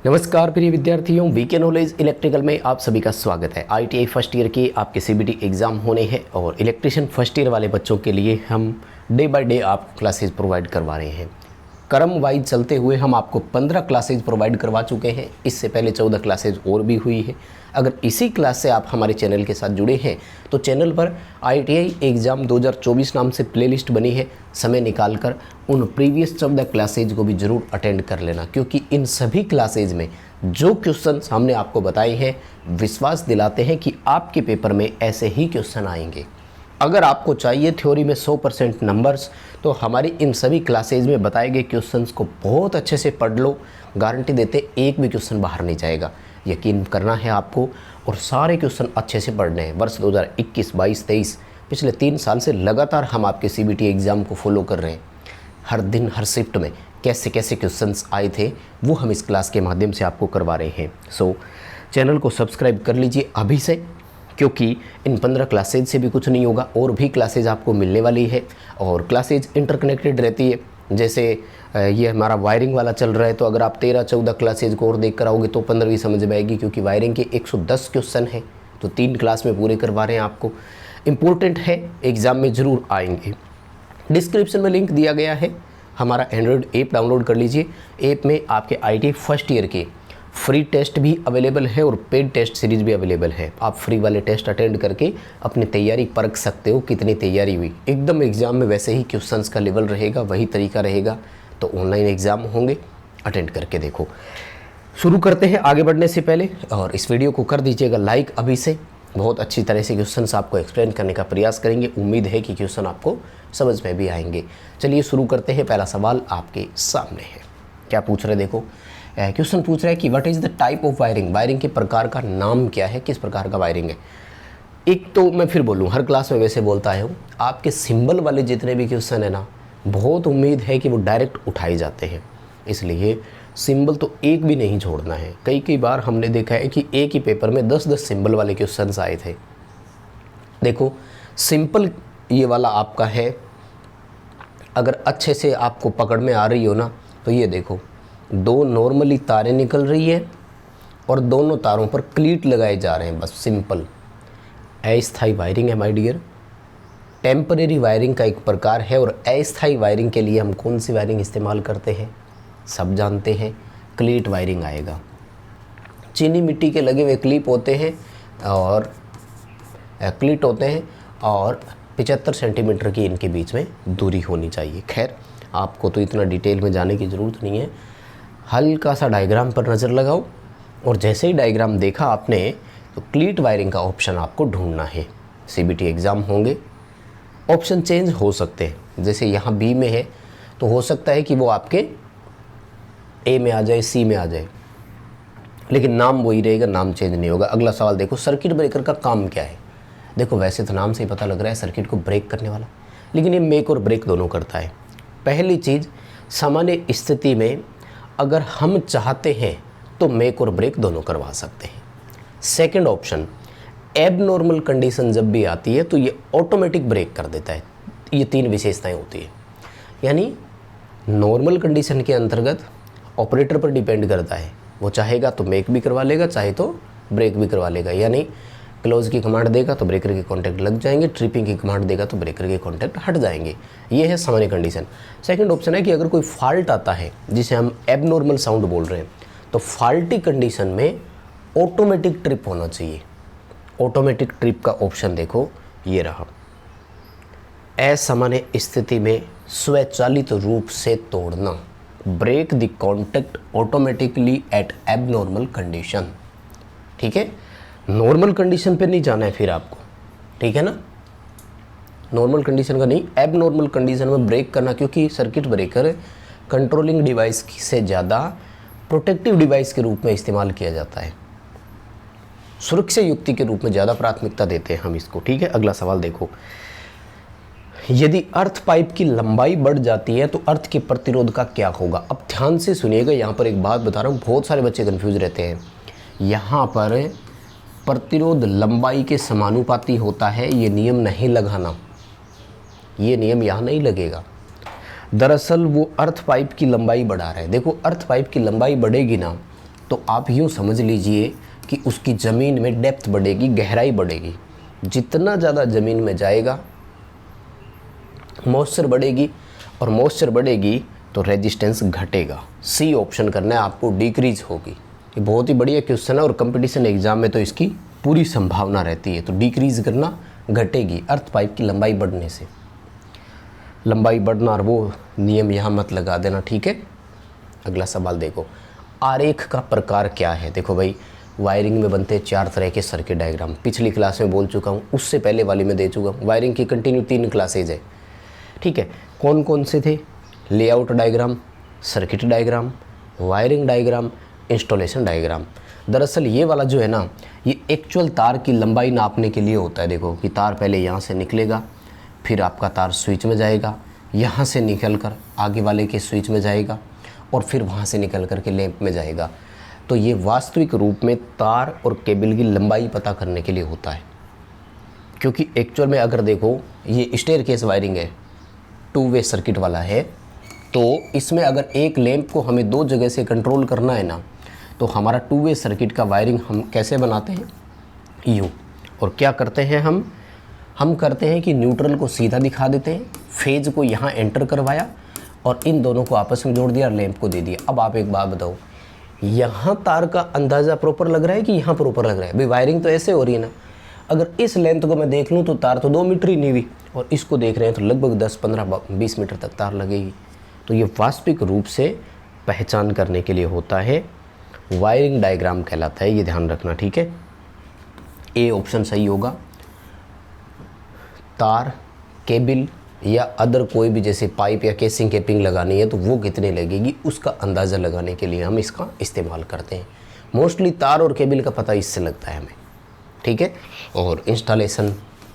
नमस्कार प्रिय विद्यार्थियों, वीके नॉलेज इलेक्ट्रिकल में आप सभी का स्वागत है। आईटीआई फर्स्ट ईयर के आपके सीबीटी एग्ज़ाम होने हैं और इलेक्ट्रिशियन फर्स्ट ईयर वाले बच्चों के लिए हम डे बाय डे आप क्लासेस प्रोवाइड करवा रहे हैं। क्रम वाइज चलते हुए हम आपको 15 क्लासेज प्रोवाइड करवा चुके हैं। इससे पहले 14 क्लासेज और भी हुई है। अगर इसी क्लास से आप हमारे चैनल के साथ जुड़े हैं तो चैनल पर आईटीआई एग्ज़ाम 2024 नाम से प्लेलिस्ट बनी है। समय निकालकर उन प्रीवियस 14 क्लासेज को भी ज़रूर अटेंड कर लेना, क्योंकि इन सभी क्लासेज में जो क्वेश्चन हमने आपको बताए हैं विश्वास दिलाते हैं कि आपके पेपर में ऐसे ही क्वेश्चन आएंगे। अगर आपको चाहिए थ्योरी में 100% नंबर्स तो हमारी इन सभी क्लासेज में बताए गए क्वेश्चंस को बहुत अच्छे से पढ़ लो। गारंटी देते एक भी क्वेश्चन बाहर नहीं जाएगा, यकीन करना है आपको। और सारे क्वेश्चन अच्छे से पढ़ने हैं। वर्ष 2021, 22, 23 पिछले 3 साल से लगातार हम आपके सीबीटी एग्ज़ाम को फॉलो कर रहे हैं। हर दिन हर शिफ्ट में कैसे कैसे क्वेश्चंस आए थे वो हम इस क्लास के माध्यम से आपको करवा रहे हैं। सो चैनल को सब्सक्राइब कर लीजिए अभी से, क्योंकि इन 15 क्लासेज से भी कुछ नहीं होगा, और भी क्लासेज आपको मिलने वाली है। और क्लासेज इंटरकनेक्टेड रहती है। जैसे ये हमारा वायरिंग वाला चल रहा है, तो अगर आप 13-14 क्लासेज को और देख कर आओगे तो 15वीं समझ में आएगी, क्योंकि वायरिंग के 110 क्वेश्चन हैं तो 3 क्लास में पूरे करवा रहे हैं आपको। इम्पोर्टेंट है, एग्ज़ाम में ज़रूर आएंगे। डिस्क्रिप्शन में लिंक दिया गया है, हमारा एंड्रॉयड ऐप डाउनलोड कर लीजिए। ऐप में आपके आईटी फर्स्ट ईयर के फ्री टेस्ट भी अवेलेबल है और पेड टेस्ट सीरीज़ भी अवेलेबल है। आप फ्री वाले टेस्ट अटेंड करके अपनी तैयारी परख सकते हो, कितनी तैयारी हुई। एकदम एग्ज़ाम में वैसे ही क्वेश्चंस का लेवल रहेगा, वही तरीका रहेगा। तो ऑनलाइन एग्ज़ाम होंगे, अटेंड करके देखो। शुरू करते हैं आगे बढ़ने से पहले, और इस वीडियो को कर दीजिएगा लाइक अभी से। बहुत अच्छी तरह से क्वेश्चंस आपको एक्सप्लेन करने का प्रयास करेंगे। उम्मीद है कि क्वेश्चन आपको समझ में भी आएंगे। चलिए शुरू करते हैं। पहला सवाल आपके सामने है। क्या पूछ रहे देखो, क्वेश्चन पूछ रहा है कि what is the type of wiring. Wiring के प्रकार का नाम क्या है, किस प्रकार का वायरिंग है। एक तो मैं फिर बोलूँ, हर क्लास में वैसे बोलता है हूँ, आपके सिंबल वाले जितने भी क्वेश्चन है ना, बहुत उम्मीद है कि वो डायरेक्ट उठाए जाते हैं, इसलिए सिंबल तो एक भी नहीं छोड़ना है। कई बार हमने देखा है कि एक ही पेपर में 10-10 सिंबल वाले क्वेश्चन आए थे। देखो सिंपल ये वाला आपका है, अगर अच्छे से आपको पकड़ में आ रही हो ना, तो ये देखो 2 नॉर्मली तारें निकल रही है और दोनों तारों पर क्लीट लगाए जा रहे हैं, बस सिंपल। अस्थायी वायरिंग है माय डियर। टेम्परेरी वायरिंग का एक प्रकार है। और अस्थायी वायरिंग के लिए हम कौन सी वायरिंग इस्तेमाल करते हैं, सब जानते हैं, क्लीट वायरिंग आएगा। चीनी मिट्टी के लगे हुए क्लिप होते हैं और क्लीट होते हैं, और 75 सेंटीमीटर की इनके बीच में दूरी होनी चाहिए। खैर आपको तो इतना डिटेल में जाने की ज़रूरत नहीं है। हल्का सा डायग्राम पर नज़र लगाओ, और जैसे ही डायग्राम देखा आपने तो क्लीट वायरिंग का ऑप्शन आपको ढूंढना है। सीबीटी एग्ज़ाम होंगे, ऑप्शन चेंज हो सकते हैं। जैसे यहाँ बी में है तो हो सकता है कि वो आपके ए में आ जाए, सी में आ जाए, लेकिन नाम वही रहेगा, नाम चेंज नहीं होगा। अगला सवाल देखो, सर्किट ब्रेकर का काम क्या है। देखो वैसे तो नाम से ही पता लग रहा है सर्किट को ब्रेक करने वाला, लेकिन ये मेक और ब्रेक दोनों करता है। पहली चीज़, सामान्य स्थिति में अगर हम चाहते हैं तो मेक और ब्रेक दोनों करवा सकते हैं। सेकंड ऑप्शन, एबनॉर्मल कंडीशन जब भी आती है तो ये ऑटोमेटिक ब्रेक कर देता है। ये 3 विशेषताएं होती है। यानी नॉर्मल कंडीशन के अंतर्गत ऑपरेटर पर डिपेंड करता है, वो चाहेगा तो मेक भी करवा लेगा, चाहे तो ब्रेक भी करवा लेगा। यानी क्लोज की कमांड देगा तो ब्रेकर के कॉन्टैक्ट लग जाएंगे, ट्रिपिंग की कमांड देगा तो ब्रेकर के कॉन्टैक्ट हट जाएंगे। ये है सामान्य कंडीशन। सेकंड ऑप्शन है कि अगर कोई फॉल्ट आता है जिसे हम एबनॉर्मल साउंड बोल रहे हैं, तो फॉल्टी कंडीशन में ऑटोमेटिक ट्रिप होना चाहिए। ऑटोमेटिक ट्रिप का ऑप्शन देखो ये रहा। असामान्य स्थिति में स्वचालित रूप से तोड़ना, break the contact automatically at abnormal condition. ठीक है, नॉर्मल कंडीशन पे नहीं जाना है फिर आपको, ठीक है ना। नॉर्मल कंडीशन का नहीं, एबनॉर्मल कंडीशन में ब्रेक करना, क्योंकि सर्किट ब्रेकर कंट्रोलिंग डिवाइस से ज़्यादा प्रोटेक्टिव डिवाइस के रूप में इस्तेमाल किया जाता है। सुरक्षा युक्ति के रूप में ज़्यादा प्राथमिकता देते हैं हम इसको। ठीक है, अगला सवाल देखो, यदि अर्थ पाइप की लंबाई बढ़ जाती है तो अर्थ के प्रतिरोध का क्या होगा। अब ध्यान से सुनिएगा, यहाँ पर एक बात बता रहा हूँ, बहुत सारे बच्चे कन्फ्यूज रहते हैं। यहाँ पर प्रतिरोध लंबाई के समानुपाती होता है, ये नियम नहीं लगाना, ये नियम यहाँ नहीं लगेगा। दरअसल वो अर्थ पाइप की लंबाई बढ़ा रहा है। देखो अर्थ पाइप की लंबाई बढ़ेगी ना तो आप यूँ समझ लीजिए कि उसकी ज़मीन में डेप्थ बढ़ेगी, गहराई बढ़ेगी। जितना ज़्यादा ज़मीन में जाएगा मॉइस्चर बढ़ेगी, और मॉइस्चर बढ़ेगी तो रेजिस्टेंस घटेगा। सी ऑप्शन करना है आपको, डिक्रीज होगी। ये बहुत ही बढ़िया क्वेश्चन है और कंपटीशन एग्जाम में तो इसकी पूरी संभावना रहती है। तो डिक्रीज करना, घटेगी अर्थ पाइप की लंबाई बढ़ने से। लंबाई बढ़ना और वो नियम यहाँ मत लगा देना, ठीक है। अगला सवाल देखो, आरेख का प्रकार क्या है। देखो भाई, वायरिंग में बनते हैं 4 तरह के सर्किट डायग्राम। पिछली क्लास में बोल चुका हूँ, उससे पहले वाली में दे चुका हूँ। वायरिंग की कंटिन्यू 3 क्लासेज है, ठीक है। कौन कौन से थे? Layout diagram, circuit diagram, wiring diagram, installation diagram. दरअसल ये वाला जो है ना, ये एक्चुअल तार की लंबाई नापने के लिए होता है। देखो कि तार पहले यहाँ से निकलेगा, फिर आपका तार स्विच में जाएगा, यहाँ से निकल कर आगे वाले के स्विच में जाएगा, और फिर वहाँ से निकल कर के लैंप में जाएगा। तो ये वास्तविक रूप में तार और केबल की लंबाई पता करने के लिए होता है। क्योंकि एक्चुअल में अगर देखो, ये स्टेयरकेस वायरिंग है, 2 वे सर्किट वाला है, तो इसमें अगर एक लैंप को हमें 2 जगह से कंट्रोल करना है ना, तो हमारा 2 वे सर्किट का वायरिंग हम कैसे बनाते हैं? यूँ। और क्या करते हैं हम करते हैं कि न्यूट्रल को सीधा दिखा देते हैं, फेज को यहाँ एंटर करवाया और इन दोनों को आपस में जोड़ दिया और लैंप को दे दिया। अब आप एक बात बताओ, यहाँ तार का अंदाज़ा प्रॉपर लग रहा है कि यहाँ प्रॉपर लग रहा है? भाई वायरिंग तो ऐसे हो रही है ना। अगर इस लेंथ को मैं देख लूँ तो तार तो 2 मीटर ही नहीं हुई, और इसको देख रहे हैं तो लगभग 10, 15, 20 मीटर तक तार लगेगी। तो ये वास्तविक रूप से पहचान करने के लिए होता है, वायरिंग डायग्राम कहलाता है, ये ध्यान रखना, ठीक है। ए ऑप्शन सही होगा। तार, केबल या अदर कोई भी जैसे पाइप या केसिंग केपिंग लगानी है तो वो कितने लगेगी, उसका अंदाज़ा लगाने के लिए हम इसका इस्तेमाल करते हैं। मोस्टली तार और केबल का पता इससे लगता है हमें, ठीक है। और इंस्टॉलेशन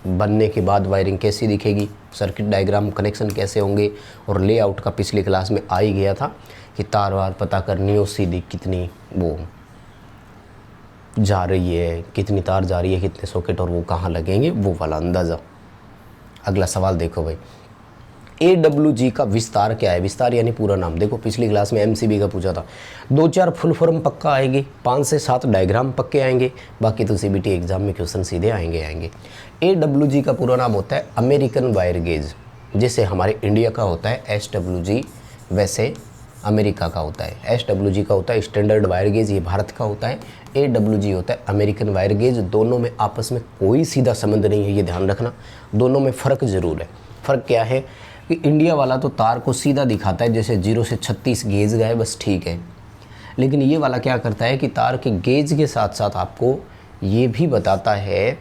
बनने के बाद वायरिंग कैसी दिखेगी, सर्किट डायग्राम, कनेक्शन कैसे होंगे, और लेआउट का पिछली क्लास में आ ही गया था कि तार वार पता करनी हो, सीधी कितनी वो जा रही है, कितनी तार जा रही है, कितने सॉकेट और वो कहाँ लगेंगे, वो वाला अंदाज़ा। अगला सवाल देखो भाई, AWG का विस्तार क्या है? विस्तार यानी पूरा नाम। देखो पिछली क्लास में MCB का पूछा था। 2-4 फुल फॉर्म पक्का आएंगे, 5 से 7 डायग्राम पक्के आएंगे, बाकी तो CBT एग्जाम में क्वेश्चन सीधे आएंगे। AWG का पूरा नाम होता है अमेरिकन वायर गेज। जैसे हमारे इंडिया का होता है SWG, वैसे अमेरिका का होता है। SWG का होता है स्टैंडर्ड वायर गेज, ये भारत का होता है। AWG होता है अमेरिकन वायर गेज। दोनों में आपस में कोई सीधा संबंध नहीं है, ये ध्यान रखना। दोनों में फ़र्क ज़रूर है। फ़र्क क्या है कि इंडिया वाला तो तार को सीधा दिखाता है, जैसे 0 से 36 गेज गए बस, ठीक है। लेकिन ये वाला क्या करता है कि तार के गेज के साथ साथ आपको ये भी बताता है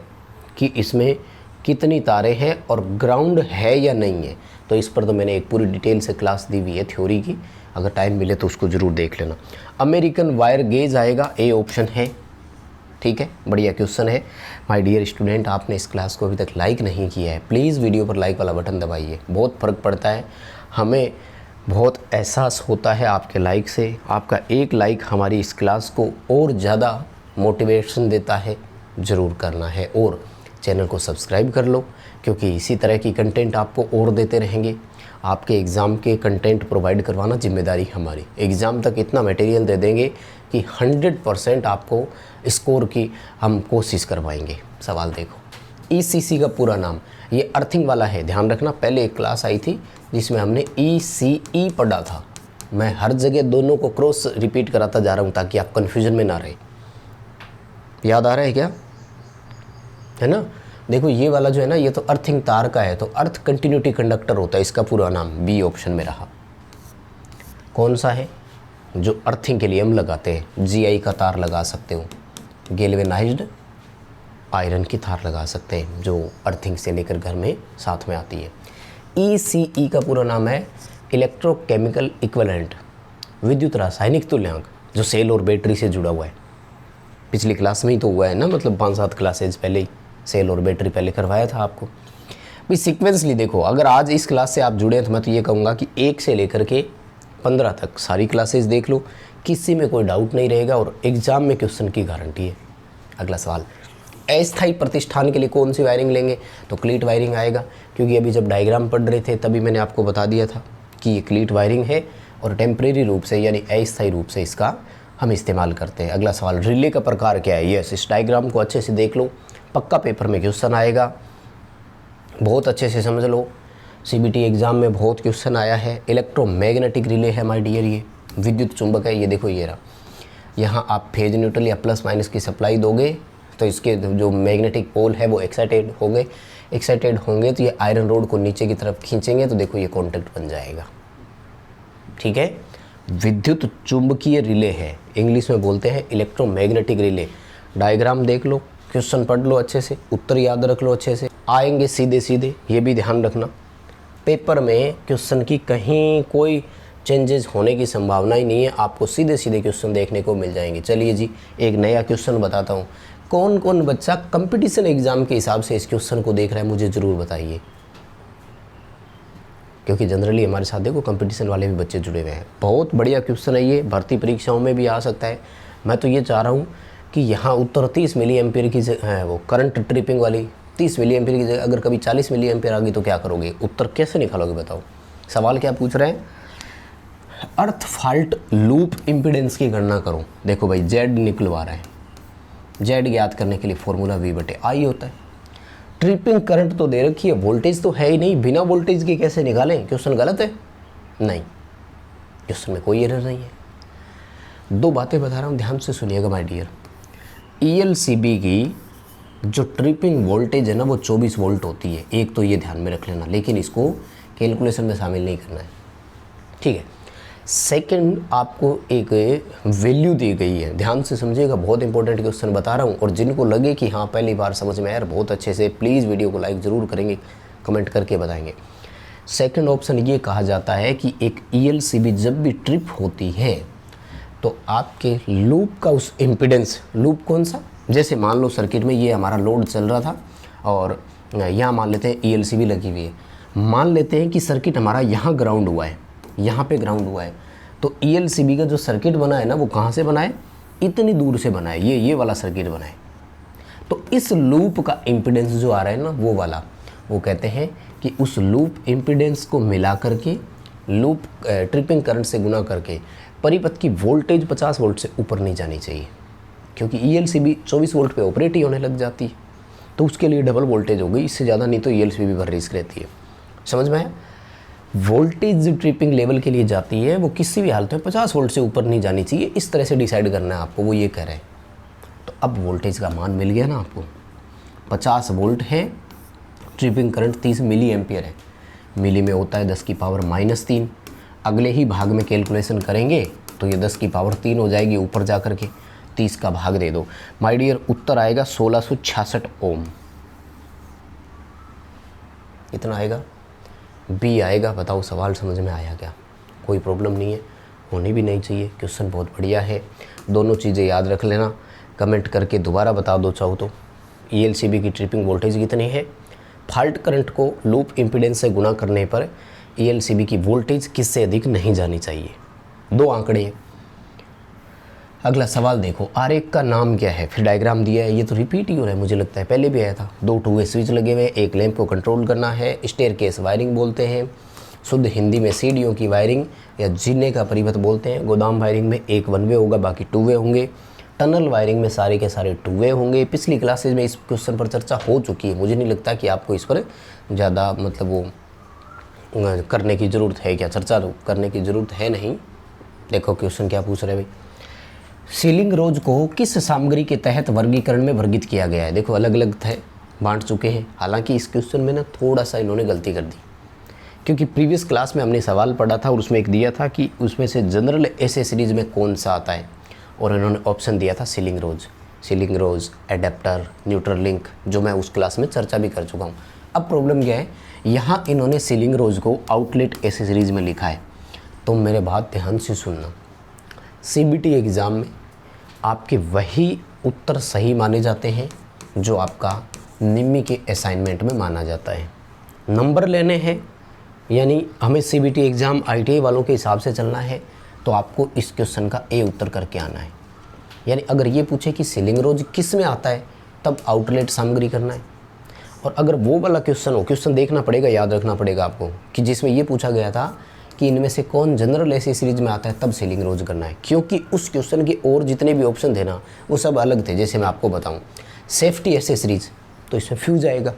कि इसमें कितनी तारें हैं और ग्राउंड है या नहीं है। तो इस पर तो मैंने एक पूरी डिटेल से क्लास दी हुई है थ्योरी की, अगर टाइम मिले तो उसको ज़रूर देख लेना। अमेरिकन वायर गेज आएगा, ए ऑप्शन है, ठीक है। बढ़िया क्वेश्चन है। माय डियर स्टूडेंट, आपने इस क्लास को अभी तक लाइक नहीं किया है, प्लीज़ वीडियो पर लाइक वाला बटन दबाइए। बहुत फ़र्क पड़ता है, हमें बहुत एहसास होता है आपके लाइक से। आपका एक लाइक हमारी इस क्लास को और ज़्यादा मोटिवेशन देता है, ज़रूर करना है। और चैनल को सब्सक्राइब कर लो, क्योंकि इसी तरह की कंटेंट आपको और देते रहेंगे। आपके एग्ज़ाम के कंटेंट प्रोवाइड करवाना जिम्मेदारी हमारी। एग्ज़ाम तक इतना मटेरियल दे देंगे कि 100% आपको स्कोर की हम कोशिश करवाएंगे। सवाल देखो, ECC का पूरा नाम, ये अर्थिंग वाला है, ध्यान रखना। पहले एक क्लास आई थी जिसमें हमने ECE पढ़ा था। मैं हर जगह दोनों को क्रॉस रिपीट कराता जा रहा हूँ ताकि आप कन्फ्यूजन में ना रहे। याद आ रहा है क्या? है ना। देखो ये वाला जो है ना, ये तो अर्थिंग तार का है, तो अर्थ कंटिन्यूटी कंडक्टर होता है, इसका पूरा नाम। बी ऑप्शन में रहा। कौन सा है? जो अर्थिंग के लिए हम लगाते हैं। GI का तार लगा सकते हो, गैल्वेनाइज्ड आयरन की तार लगा सकते हैं, जो अर्थिंग से लेकर घर में साथ में आती है। ECE का पूरा नाम है इलेक्ट्रोकेमिकल इक्विवेलेंट, विद्युत रासायनिक तुल्यांक, जो सेल और बैटरी से जुड़ा हुआ है। पिछली क्लास में ही तो हुआ है ना, मतलब 5-7 क्लासेज पहले ही सेल और बैटरी पहले करवाया था आपको। भाई सीक्वेंसली देखो, अगर आज इस क्लास से आप जुड़े हैं तो मैं तो ये कहूँगा कि 1 से लेकर के 15 तक सारी क्लासेस देख लो, किसी में कोई डाउट नहीं रहेगा और एग्ज़ाम में क्वेश्चन की गारंटी है। अगला सवाल, अस्थायी प्रतिष्ठान के लिए कौन सी वायरिंग लेंगे? तो क्लीट वायरिंग आएगा, क्योंकि अभी जब डायग्राम पढ़ रहे थे तभी मैंने आपको बता दिया था कि ये क्लीट वायरिंग है और टेम्परेरी रूप से यानी अस्थायी रूप से इसका हम इस्तेमाल करते हैं। अगला सवाल, रिले का प्रकार क्या है? यस, इस डायग्राम को अच्छे से देख लो, पक्का पेपर में क्वेश्चन आएगा, बहुत अच्छे से समझ लो। सीबीटी एग्ज़ाम में बहुत क्वेश्चन आया है। इलेक्ट्रोमैग्नेटिक रिले है माय डियर, ये विद्युत चुंबक है। ये देखो ये रहा, यहाँ आप फेज न्यूट्रल या प्लस माइनस की सप्लाई दोगे तो इसके जो मैग्नेटिक पोल है वो एक्साइटेड होंगे तो ये आयरन रोड को नीचे की तरफ खींचेंगे तो देखो ये कॉन्टैक्ट बन जाएगा। ठीक है, विद्युत चुंबकीय रिले है, इंग्लिश में बोलते हैं इलेक्ट्रोमैग्नेटिक रिले। डायग्राम देख लो, क्वेश्चन पढ़ लो अच्छे से, उत्तर याद रख लो अच्छे से, आएंगे सीधे सीधे, ये भी ध्यान रखना। पेपर में क्वेश्चन की कहीं कोई चेंजेस होने की संभावना ही नहीं है, आपको सीधे सीधे क्वेश्चन देखने को मिल जाएंगे। चलिए जी, एक नया क्वेश्चन बताता हूँ। कौन कौन बच्चा कंपटीशन एग्जाम के हिसाब से इस क्वेश्चन को देख रहा है मुझे ज़रूर बताइए, क्योंकि जनरली हमारे साथ देखो कंपटीशन वाले भी बच्चे जुड़े हुए हैं। बहुत बढ़िया क्वेश्चन है ये, भर्ती परीक्षाओं में भी आ सकता है। मैं तो ये चाह रहा हूँ कि यहाँ उत्तर 30 मिली एम्पियर की है, वो करंट ट्रिपिंग वाली 30 मिली एम्पियर की जगह अगर कभी 40 मिली एम्पियर आ गई तो क्या करोगे? उत्तर कैसे निकालोगे बताओ? सवाल क्या पूछ रहे हैं? अर्थ फॉल्ट लूप इम्पीडेंस की गणना करो। देखो भाई, जेड निकलवा रहे हैं, जेड ज्ञात करने के लिए फॉर्मूला V/I होता है। ट्रिपिंग करंट तो दे रखी है, वोल्टेज तो है ही नहीं, बिना वोल्टेज के कैसे निकालें? क्वेश्चन गलत है? नहीं, क्वेश्चन में कोई एरर नहीं है। दो बातें बता रहा हूँ, ध्यान से सुनिएगा माय डियर। ELCB की जो ट्रिपिंग वोल्टेज है ना वो 24 वोल्ट होती है, एक तो ये ध्यान में रख लेना, लेकिन इसको कैलकुलेशन में शामिल नहीं करना है। ठीक है। सेकंड, आपको एक वैल्यू दी गई है, ध्यान से समझिएगा, बहुत इंपॉर्टेंट क्वेश्चन बता रहा हूँ। और जिनको लगे कि हाँ पहली बार समझ में आया बहुत अच्छे से, प्लीज़ वीडियो को लाइक ज़रूर करेंगे, कमेंट करके बताएंगे। सेकंड ऑप्शन ये कहा जाता है कि एक ELCB जब भी ट्रिप होती है तो आपके लूप का उस इम्पीडेंस, लूप कौन सा, जैसे मान लो सर्किट में ये हमारा लोड चल रहा था और यहाँ मान लेते हैं ELCB लगी हुई है, मान लेते हैं कि सर्किट हमारा यहाँ ग्राउंड हुआ है, यहाँ पे ग्राउंड हुआ है, तो ELCB का जो सर्किट बना है ना वो कहाँ से बना है? इतनी दूर से बना है, ये वाला सर्किट बना है। तो इस लूप का इम्पीडेंस जो आ रहा है ना वो वाला, वो कहते हैं कि उस लूप इम्पीडेंस को मिला करके लूप ट्रिपिंग करंट से गुना करके परिपथ की वोल्टेज 50 वोल्ट से ऊपर नहीं जानी चाहिए, क्योंकि ELCB 24 वोल्ट पे ऑपरेट ही होने लग जाती है, तो उसके लिए डबल वोल्टेज हो गई, इससे ज़्यादा नहीं तो ELCB पर रिस्क रहती है। समझ में है? वोल्टेज ट्रिपिंग लेवल के लिए जाती है वो किसी भी हालत में 50 वोल्ट से ऊपर नहीं जानी चाहिए, इस तरह से डिसाइड करना है आपको, वो ये कह रहे हैं। तो अब वोल्टेज का मान मिल गया ना आपको, 50 वोल्ट है, ट्रिपिंग करंट 30 मिली एम्पियर है, मिली में होता है 10 की पावर -3। अगले ही भाग में कैलकुलेशन करेंगे तो ये 10 की पावर 3 हो जाएगी, ऊपर जा कर के 30 का भाग दे दो माय डियर, उत्तर आएगा 1666 ओम। इतना आएगा, बी आएगा। बताओ सवाल समझ में आया क्या? कोई प्रॉब्लम नहीं है, होनी भी नहीं चाहिए, क्वेश्चन बहुत बढ़िया है। दोनों चीज़ें याद रख लेना, कमेंट करके दोबारा बता दो चाहो तो। ELCB की ट्रिपिंग वोल्टेज कितनी है? फॉल्ट करंट को लूप इम्पीडेंस से गुना करने पर ELCB की वोल्टेज किससे अधिक नहीं जानी चाहिए? दो आंकड़े हैं। अगला सवाल देखो, आरेख का नाम क्या है? फिर डायग्राम दिया है, ये तो रिपीट ही हो रहा है मुझे लगता है, पहले भी आया था। 2 2-वे स्विच लगे हुए, एक लैंप को कंट्रोल करना है, स्टेयरकेस वायरिंग बोलते हैं, शुद्ध हिंदी में सीढ़ियों की वायरिंग या जीने का परिपथ बोलते हैं। गोदाम वायरिंग में एक 1 वे होगा, बाकी 2 वे होंगे। टनल वायरिंग में सारे के सारे 2 वे होंगे। पिछली क्लासेज में इस क्वेश्चन पर चर्चा हो चुकी है, मुझे नहीं लगता कि आपको इस पर ज़्यादा मतलब वो करने की ज़रूरत है, क्या चर्चा करने की ज़रूरत है नहीं। देखो क्वेश्चन क्या पूछ रहे हैं भाई, सीलिंग रोज को किस सामग्री के तहत वर्गीकरण में वर्गित किया गया है? देखो अलग अलग थे, बांट चुके हैं। हालांकि इस क्वेश्चन में ना थोड़ा सा इन्होंने गलती कर दी, क्योंकि प्रीवियस क्लास में हमने सवाल पढ़ा था और उसमें एक दिया था कि उसमें से जनरल एसेसरीज में कौन सा आता है, और इन्होंने ऑप्शन दिया था सीलिंग रोज, एडेप्टर, न्यूट्रल लिंक, जो मैं उस क्लास में चर्चा भी कर चुका हूँ। अब प्रॉब्लम क्या है, यहाँ इन्होंने सीलिंग रोज को आउटलेट एसेसरीज में लिखा है। तो मेरे बात ध्यान से सुनना, CBT एग्ज़ाम में आपके वही उत्तर सही माने जाते हैं जो आपका निम्मी के असाइनमेंट में माना जाता है। नंबर लेने हैं, यानी हमें CBT एग्ज़ाम ITI वालों के हिसाब से चलना है, तो आपको इस क्वेश्चन का A उत्तर करके आना है। यानी अगर ये पूछे कि सीलिंग रोज किस में आता है, तब आउटलेट सामग्री करना है। और अगर वो वाला क्वेश्चन हो, क्वेश्चन देखना पड़ेगा, याद रखना पड़ेगा आपको, कि जिसमें ये पूछा गया था कि इनमें से कौन जनरल ऐसी सीरीज में आता है, तब सीलिंग रोज करना है, क्योंकि उस क्वेश्चन के और जितने भी ऑप्शन थे ना वो सब अलग थे। जैसे मैं आपको बताऊँ, सेफ्टी एसेसरीज तो इसमें फ्यूज आएगा,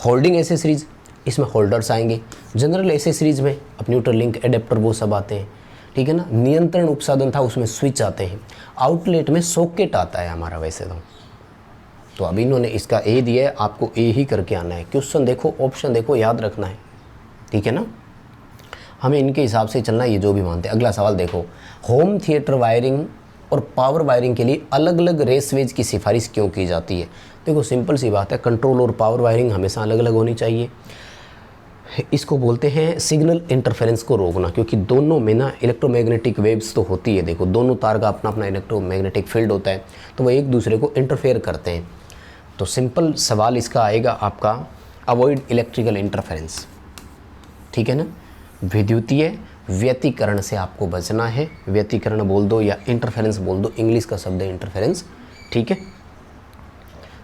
होल्डिंग एसेसरीज इसमें होल्डर्स आएंगे, जनरल एसेसरीज में अब न्यूट्रल लिंक एडेप्टर वो सब आते हैं, ठीक है ना। नियंत्रण उपसाधन था उसमें स्विच आते हैं, आउटलेट में सॉकेट आता है हमारा वैसे तो अब इन्होंने इसका ए दिया है, आपको ए ही करके आना है। क्वेश्चन देखो, ऑप्शन देखो, याद रखना है, ठीक है ना। हमें इनके हिसाब से चलना है, ये जो भी मानते हैं। अगला सवाल देखो, होम थिएटर वायरिंग और पावर वायरिंग के लिए अलग अलग रेसवेज की सिफारिश क्यों की जाती है। देखो सिंपल सी बात है, कंट्रोल और पावर वायरिंग हमेशा अलग अलग होनी चाहिए। इसको बोलते हैं सिग्नल इंटरफेरेंस को रोकना, क्योंकि दोनों में ना इलेक्ट्रोमैग्नेटिक वेव्स तो होती है। देखो दोनों तार का अपना अपना इलेक्ट्रोमैग्नेटिक फील्ड होता है, तो वो एक दूसरे को इंटरफेयर करते हैं। तो सिंपल सवाल इसका आएगा आपका, अवॉइड इलेक्ट्रिकल इंटरफेरेंस, ठीक है ना। विद्युतीय व्यतिकरण से आपको बचना है। व्यतिकरण बोल दो या इंटरफेरेंस बोल दो, इंग्लिश का शब्द है इंटरफेरेंस, ठीक है।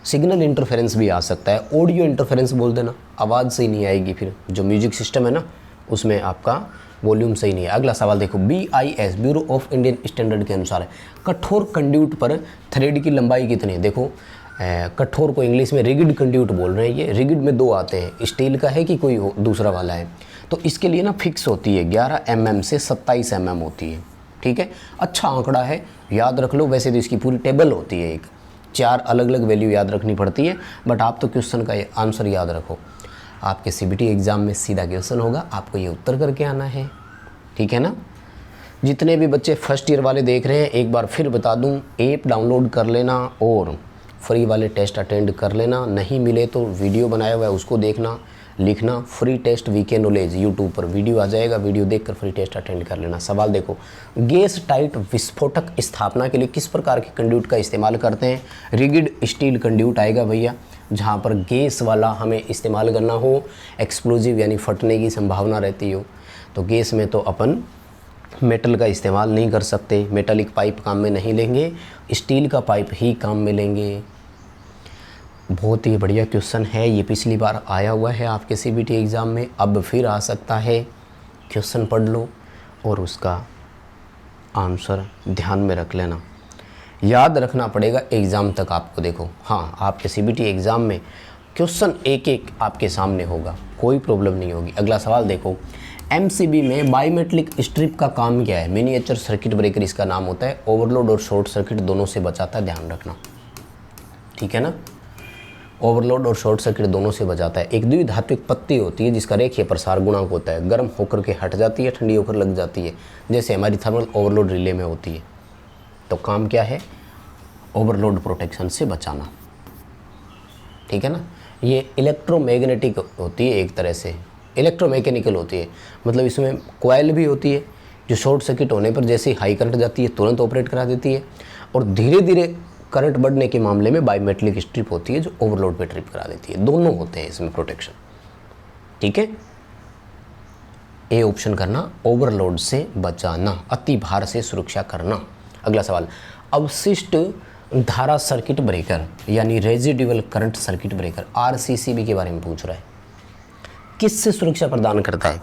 सिग्नल इंटरफेरेंस भी आ सकता है, ऑडियो इंटरफेरेंस बोल देना, आवाज़ सही नहीं आएगी, फिर जो म्यूजिक सिस्टम है ना उसमें आपका वॉल्यूम सही नहीं है। अगला सवाल देखो, BIS bureau of Indian standard के अनुसार है, कठोर कंड्यूट पर थ्रेड की लंबाई कितनी है। देखो कठोर को इंग्लिश में रिगिड कंड्यूट बोल रहे हैं। ये रिगिड में दो आते हैं, स्टील का है कि कोई दूसरा वाला है। तो इसके लिए ना फिक्स होती है 11 mm से 27 mm होती है, ठीक है। अच्छा आंकड़ा है, याद रख लो। वैसे तो इसकी पूरी टेबल होती है, एक 4 अलग अलग वैल्यू याद रखनी पड़ती है, बट आप तो क्वेश्चन का आंसर याद रखो। आपके CBT एग्ज़ाम में सीधा क्वेश्चन होगा, आपको ये उत्तर करके आना है, ठीक है ना। जितने भी बच्चे फर्स्ट ईयर वाले देख रहे हैं, एक बार फिर बता दूं, ऐप डाउनलोड कर लेना और फ्री वाले टेस्ट अटेंड कर लेना। नहीं मिले तो वीडियो बनाया हुआ है उसको देखना, लिखना free test VK knowledge, YouTube पर वीडियो आ जाएगा, वीडियो देखकर फ्री टेस्ट अटेंड कर लेना। सवाल देखो, गैस टाइट विस्फोटक स्थापना के लिए किस प्रकार के कंड्यूट का इस्तेमाल करते हैं। रिगिड स्टील कंड्यूट आएगा भैया, जहाँ पर गैस वाला हमें इस्तेमाल करना हो, एक्सप्लोजिव यानी फटने की संभावना रहती हो। तो गैस में तो अपन मेटल का इस्तेमाल नहीं कर सकते, मेटालिक पाइप काम में नहीं लेंगे, स्टील का पाइप ही काम में लेंगे। बहुत ही बढ़िया क्वेश्चन है ये, पिछली बार आया हुआ है आपके CBT एग्ज़ाम में, अब फिर आ सकता है। क्वेश्चन पढ़ लो और उसका आंसर ध्यान में रख लेना, याद रखना पड़ेगा एग्ज़ाम तक आपको। देखो हाँ, आपके CBT एग्ज़ाम में क्वेश्चन एक एक आपके सामने होगा, कोई प्रॉब्लम नहीं होगी। अगला सवाल देखो, MCB में बायोमेट्रिक स्ट्रिप का काम क्या है। मिनिएचर सर्किट ब्रेकर इसका नाम होता है, ओवरलोड और शॉर्ट सर्किट दोनों से बचाता है, ध्यान रखना, ठीक है ना। ओवरलोड और शॉर्ट सर्किट दोनों से बचाता है। एक द्विधात्विक पत्ती होती है जिसका रेखीय प्रसार गुणांक होता है, गर्म होकर के हट जाती है, ठंडी होकर लग जाती है, जैसे हमारी थर्मल ओवरलोड रिले में होती है। तो काम क्या है, ओवरलोड प्रोटेक्शन से बचाना, ठीक है ना। ये इलेक्ट्रोमैग्नेटिक होती है, एक तरह से इलेक्ट्रोमैकेनिकल होती है, मतलब इसमें कॉइल भी होती है जो शॉर्ट सर्किट होने पर जैसे हाई करंट जाती है तुरंत ऑपरेट करा देती है, और धीरे धीरे करंट बढ़ने के मामले में बायोमेट्रिक स्ट्रिप होती है जो ओवरलोड पे ट्रिप करा देती है। दोनों होते हैं इसमें प्रोटेक्शन, ठीक है। ए ऑप्शन करना, ओवरलोड से बचाना, अति भार से सुरक्षा करना। अगला सवाल, अवशिष्ट धारा सर्किट ब्रेकर यानी residual current circuit breaker RCCB के बारे में पूछ रहा है, किससे सुरक्षा प्रदान करता है।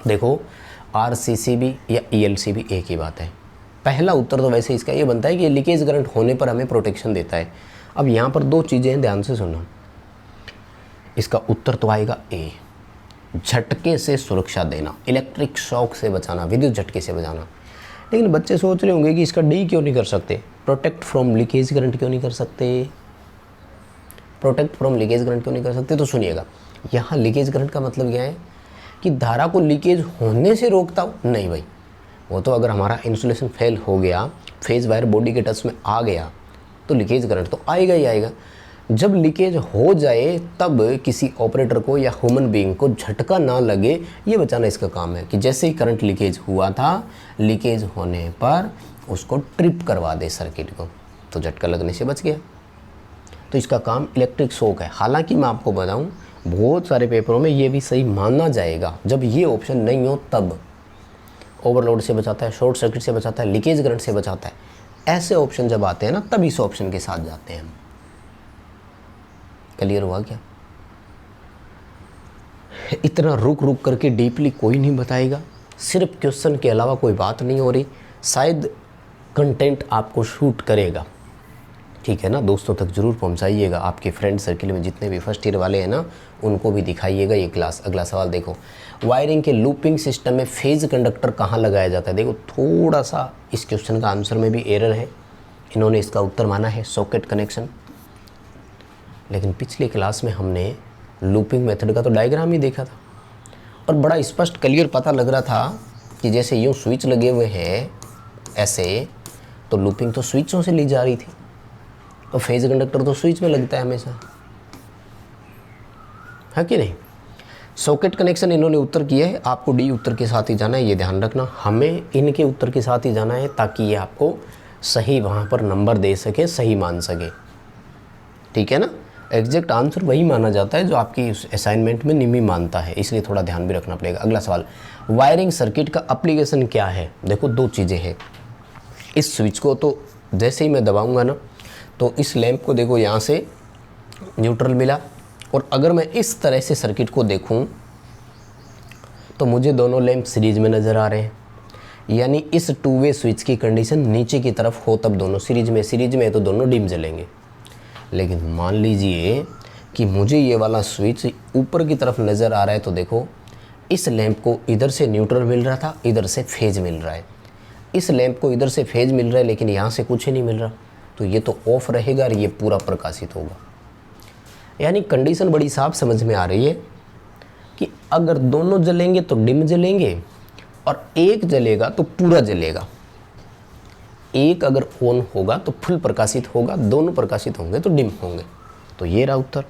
देखो RCCB या ELCB एक ही बात है। पहला उत्तर तो वैसे इसका ये बनता है कि लीकेज करंट होने पर हमें प्रोटेक्शन देता है। अब यहाँ पर दो चीज़ें हैं, ध्यान से सुनना। इसका उत्तर तो आएगा ए, झटके से सुरक्षा देना, इलेक्ट्रिक शॉक से बचाना, विद्युत झटके से बचाना। लेकिन बच्चे सोच रहे होंगे कि इसका डी क्यों नहीं कर सकते, प्रोटेक्ट फ्रॉम लीकेज करंट क्यों नहीं कर सकते, प्रोटेक्ट फ्रॉम लीकेज करंट क्यों नहीं कर सकते। तो सुनिएगा, यहाँ लीकेज करंट का मतलब क्या है कि धारा को लीकेज होने से रोकता हो, नहीं भाई, वो तो अगर हमारा इंसुलेशन फेल हो गया, फेज वायर बॉडी के टच में आ गया तो लीकेज करंट तो आएगा ही आएगा। जब लीकेज हो जाए तब किसी ऑपरेटर को या ह्यूमन बीइंग को झटका ना लगे, ये बचाना इसका काम है कि जैसे ही करंट लीकेज हुआ था, लीकेज होने पर उसको ट्रिप करवा दे सर्किट को, तो झटका लगने से बच गया। तो इसका काम इलेक्ट्रिक शॉक है। हालांकि मैं आपको बताऊं, बहुत सारे पेपरों में ये भी सही माना जाएगा, जब ये ऑप्शन नहीं हो तब ओवरलोड से बचाता है, शॉर्ट सर्किट से बचाता है, लीकेज करंट से बचाता है। ऐसे ऑप्शन जब आते हैं ना, तब इस ऑप्शन के साथ जाते हैं हम। क्लियर हुआ क्या? इतना रुक रुक करके डीपली कोई नहीं बताएगा, सिर्फ क्वेश्चन के अलावा कोई बात नहीं हो रही, शायद कंटेंट आपको शूट करेगा, ठीक है ना। दोस्तों तक ज़रूर पहुंचाइएगा, आपके फ्रेंड सर्किल में जितने भी फर्स्ट ईयर वाले हैं ना उनको भी दिखाइएगा ये क्लास। अगला सवाल देखो, वायरिंग के लूपिंग सिस्टम में फेज कंडक्टर कहाँ लगाया जाता है। देखो थोड़ा सा इस क्वेश्चन का आंसर में भी एरर है, इन्होंने इसका उत्तर माना है सॉकेट कनेक्शन, लेकिन पिछली क्लास में हमने लूपिंग मेथड का तो डायग्राम ही देखा था और बड़ा स्पष्ट क्लियर पता लग रहा था कि जैसे यूँ स्विच लगे हुए हैं ऐसे, तो लूपिंग तो स्विचों से ली जा रही थी, तो फेज कंडक्टर तो स्विच में लगता है हमेशा, है कि नहीं। सॉकेट कनेक्शन इन्होंने उत्तर किया है, आपको डी उत्तर के साथ ही जाना है, ये ध्यान रखना, हमें इनके उत्तर के साथ ही जाना है ताकि ये आपको सही वहाँ पर नंबर दे सके, सही मान सके, ठीक है ना। एग्जैक्ट आंसर वही माना जाता है जो आपकी असाइनमेंट में निमी मानता है, इसलिए थोड़ा ध्यान भी रखना पड़ेगा। अगला सवाल, वायरिंग सर्किट का एप्लीकेशन क्या है। देखो दो चीज़ें हैं, इस स्विच को तो जैसे ही मैं दबाऊंगा ना तो इस लैंप को देखो यहाँ से न्यूट्रल मिला, और अगर मैं इस तरह से सर्किट को देखूं तो मुझे दोनों लैंप सीरीज में नज़र आ रहे हैं, यानी इस टू वे स्विच की कंडीशन नीचे की तरफ हो तब दोनों सीरीज में है तो दोनों डिम जलेंगे। लेकिन मान लीजिए कि मुझे ये वाला स्विच ऊपर की तरफ नज़र आ रहा है, तो देखो इस लैंप को इधर से न्यूट्रल मिल रहा था, इधर से फेज मिल रहा है, इस लैंप को इधर से फेज मिल रहा है लेकिन यहाँ से कुछ ही नहीं मिल रहा, तो ये तो ऑफ रहेगा और ये पूरा प्रकाशित होगा। यानी कंडीशन बड़ी साफ समझ में आ रही है कि अगर दोनों जलेंगे तो डिम जलेंगे और एक जलेगा तो पूरा जलेगा, एक अगर ऑन होगा तो फुल प्रकाशित होगा, दोनों प्रकाशित होंगे तो डिम होंगे। तो ये रहा उत्तर,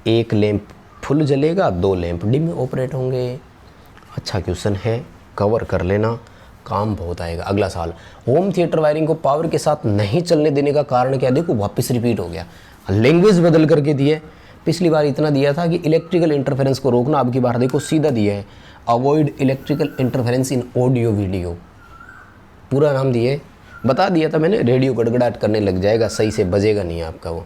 एक लैंप फुल जलेगा, दो लैंप डिम ऑपरेट होंगे। अच्छा क्वेश्चन है, कवर कर लेना, काम बहुत आएगा। अगला सवाल, होम थिएटर वायरिंग को पावर के साथ नहीं चलने देने का कारण क्या। देखो वापस रिपीट हो गया, लैंग्वेज बदल करके दिया है। पिछली बार इतना दिया था कि इलेक्ट्रिकल इंटरफेरेंस को रोकना, अब की बार देखो सीधा दिया है अवॉइड इलेक्ट्रिकल इंटरफेरेंस इन ऑडियो वीडियो, पूरा नाम दिए, बता दिया था मैंने, रेडियो गड़गड़ाहट करने लग जाएगा, सही से बजेगा नहीं आपका वो।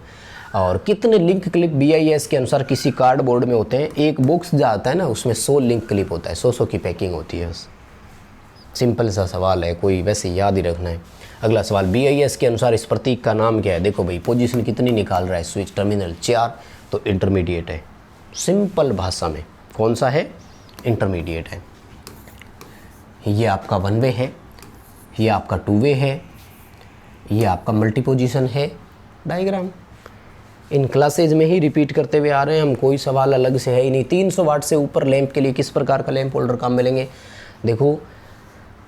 और कितने लिंक क्लिप BIS के अनुसार किसी कार्डबोर्ड में होते हैं। एक बॉक्स जो आता है ना उसमें 100 लिंक क्लिप होता है, 100 की पैकिंग होती है बस। सिंपल सा सवाल है, कोई वैसे याद ही रखना है। अगला सवाल, BIS के अनुसार इस प्रतीक का नाम क्या है। देखो भाई पोजीशन कितनी निकाल रहा है, स्विच टर्मिनल 4, तो इंटरमीडिएट है। सिंपल भाषा में कौन सा है, इंटरमीडिएट है। ये आपका 1 वे है, ये आपका 2 वे है, ये आपका मल्टी पोजीशन है। डायग्राम इन क्लासेज में ही रिपीट करते हुए आ रहे हैं हम, कोई सवाल अलग से है ही नहीं। 300 वाट से ऊपर लैंप के लिए किस प्रकार का लैंप होल्डर काम में लेंगे। देखो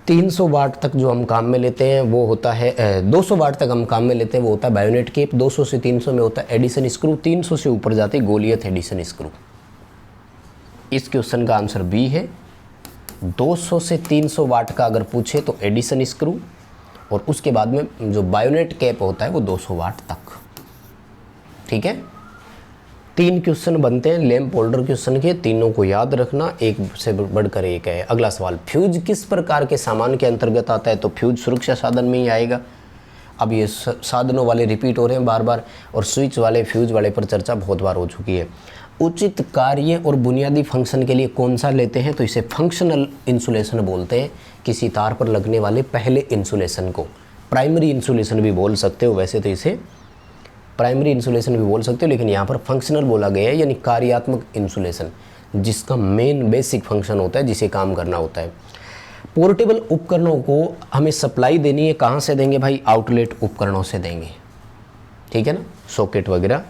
300 वाट तक जो हम काम में लेते हैं वो होता है 200 वाट तक हम काम में लेते हैं वो होता है बायोनेट केप, 200 से 300 में होता है एडिसन स्क्रू, 300 से ऊपर जाते गोलियत एडिसन स्क्रू। इस क्वेश्चन का आंसर बी है। 200 से 300 वाट का अगर पूछे तो एडिसन स्क्रू, और उसके बाद में जो बायोनेट कैप होता है वो 200 वाट तक। ठीक है, 3 क्वेश्चन बनते हैं लैंप होल्डर क्वेश्चन के, तीनों को याद रखना, एक से बढ़कर एक है। अगला सवाल, फ्यूज किस प्रकार के सामान के अंतर्गत आता है। तो फ्यूज सुरक्षा साधन में ही आएगा। अब ये साधनों वाले रिपीट हो रहे हैं बार बार, और स्विच वाले फ्यूज वाले पर चर्चा बहुत बार हो चुकी है। उचित कार्य और बुनियादी फंक्शन के लिए कौन सा लेते हैं। तो इसे फंक्शनल इंसुलेशन बोलते हैं, किसी तार पर लगने वाले पहले इंसुलेशन को। प्राइमरी इंसुलेशन भी बोल सकते हो, वैसे तो इसे प्राइमरी इंसुलेशन भी बोल सकते हो, लेकिन यहाँ पर फंक्शनल बोला गया है, यानी कार्यात्मक इंसुलेशन, जिसका मेन बेसिक फंक्शन होता है, जिसे काम करना होता है। पोर्टेबल उपकरणों को हमें सप्लाई देनी है, कहाँ से देंगे भाई, आउटलेट उपकरणों से देंगे। ठीक है ना, सॉकेट वगैरह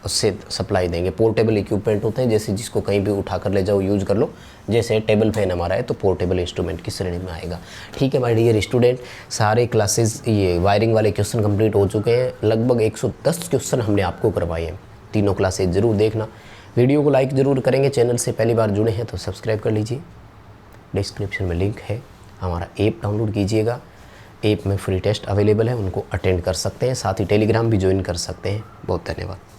उससे सप्लाई देंगे। पोर्टेबल इक्विपमेंट होते हैं, जैसे जिसको कहीं भी उठा कर ले जाओ, यूज़ कर लो। जैसे टेबल फैन हमारा है तो पोर्टेबल इंस्ट्रूमेंट की श्रेणी में आएगा। ठीक है माय डियर स्टूडेंट, सारे क्लासेस ये वायरिंग वाले क्वेश्चन कंप्लीट हो चुके हैं। लगभग 110 क्वेश्चन हमने आपको करवाए हैं। तीनों क्लासेस ज़रूर देखना, वीडियो को लाइक ज़रूर करेंगे। चैनल से पहली बार जुड़े हैं तो सब्सक्राइब कर लीजिए। डिस्क्रिप्शन में लिंक है, हमारा ऐप डाउनलोड कीजिएगा। ऐप में फ्री टेस्ट अवेलेबल है, उनको अटेंड कर सकते हैं। साथ ही टेलीग्राम भी ज्वाइन कर सकते हैं। बहुत धन्यवाद।